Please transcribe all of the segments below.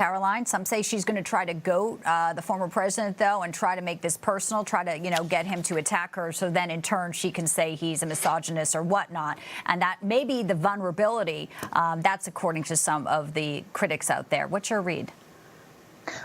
Caroline, some say she's going to try to goat the former president, though, and try to make this personal, try to, get him to attack her. So then in turn, she can say he's a misogynist or whatnot. And that may be the vulnerability. That's according to some of the critics out there. What's your read?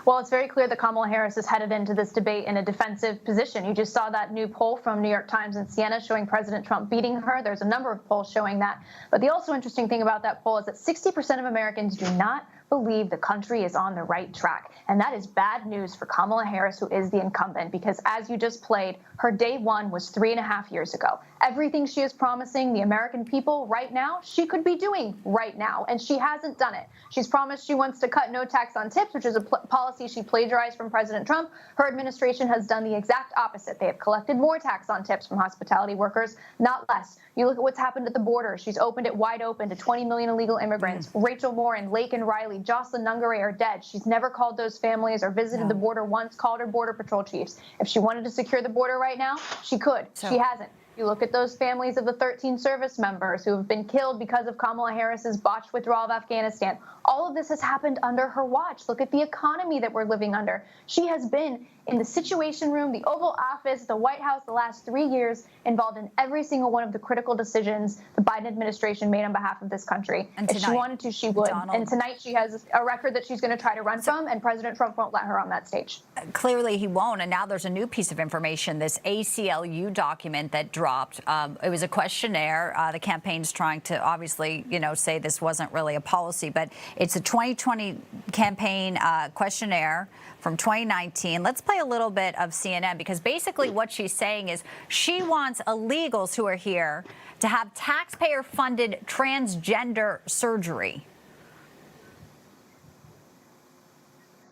Well, it's very clear that Kamala Harris is headed into this debate in a defensive position. You just saw that new poll from New York Times and Siena showing President Trump beating her. There's a number of polls showing that. But the also interesting thing about that poll is that 60% of Americans do not believe the country is on the right track. And that is bad news for Kamala Harris, who is the incumbent, because as you just played, her day one was 3.5 years ago. Everything she is promising the American people right now, she could be doing right now, and she hasn't done it. She's promised she wants to cut no tax on tips, which is a policy she plagiarized from President Trump. Her administration has done the exact opposite. They have collected more tax on tips from hospitality workers, not less. You look at what's happened at the border. She's opened it wide open to 20 million illegal immigrants. Rachel Warren, Laken Riley, Jocelyn Nungare are dead. She's never called those families or visited the border once, called her Border Patrol chiefs. If she wanted to secure the border right now, she could. She hasn't. You look at those families of the 13 service members who have been killed because of Kamala Harris's botched withdrawal of Afghanistan. All of this has happened under her watch. Look at the economy that we're living under. She has been in the Situation Room, the Oval Office, the White House the last 3 years, involved in every single one of the critical decisions the Biden administration made on behalf of this country. And if she wanted to, she would. And tonight she has a record that she's going to try to run from, and President Trump won't let her on that stage. Clearly he won't. And now there's a new piece of information, this ACLU document that dropped. It was a questionnaire. The campaign's trying to obviously, say this wasn't really a policy, but it's a 2020 campaign questionnaire from 2019. Let's play a little bit of CNN, because basically what she's saying is she wants illegals who are here to have taxpayer-funded transgender surgery.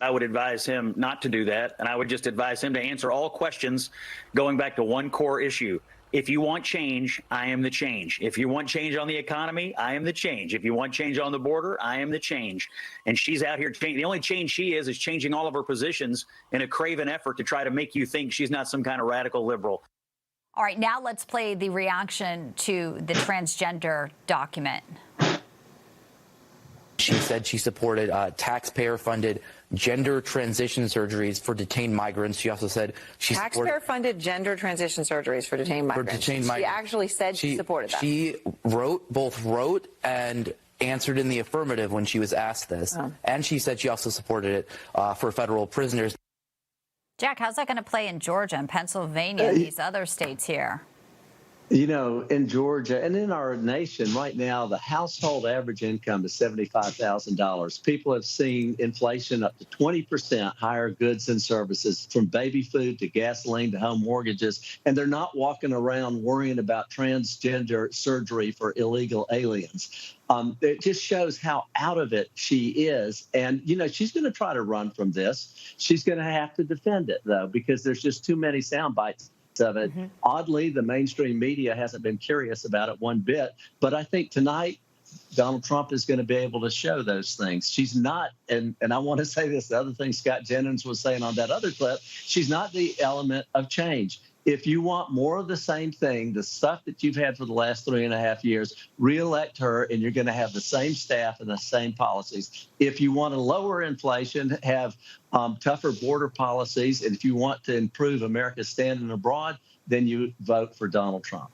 I would advise him not to do that, and I would just advise him to answer all questions going back to one core issue. If you want change, I am the change. If you want change on the economy, I am the change. If you want change on the border, I am the change. And she's out here changing. The only change she is changing all of her positions in a craven effort to try to make you think she's not some kind of radical liberal. All right, now let's play the reaction to the transgender document. She said she supported taxpayer-funded gender transition surgeries for detained migrants. She also said she supported taxpayer-funded gender transition surgeries for detained migrants. She actually said she supported that. She both wrote and answered in the affirmative when she was asked this. And she said she also supported it for federal prisoners. Jack, how's that going to play in Georgia and Pennsylvania and these other states here? In Georgia and in our nation right now, the household average income is $75,000. People have seen inflation up to 20% higher goods and services, from baby food to gasoline to home mortgages. And they're not walking around worrying about transgender surgery for illegal aliens. It just shows how out of it she is. And, she's going to try to run from this. She's going to have to defend it, though, because there's just too many sound bites of it. Oddly, the mainstream media hasn't been curious about it one bit. But I think tonight, Donald Trump is going to be able to show those things. She's not, and I want to say this, the other thing Scott Jennings was saying on that other clip, she's not the element of change. If you want more of the same thing, the stuff that you've had for the last 3.5 years, reelect her, and you're going to have the same staff and the same policies. If you want to lower inflation, have tougher border policies, and if you want to improve America's standing abroad, then you vote for Donald Trump.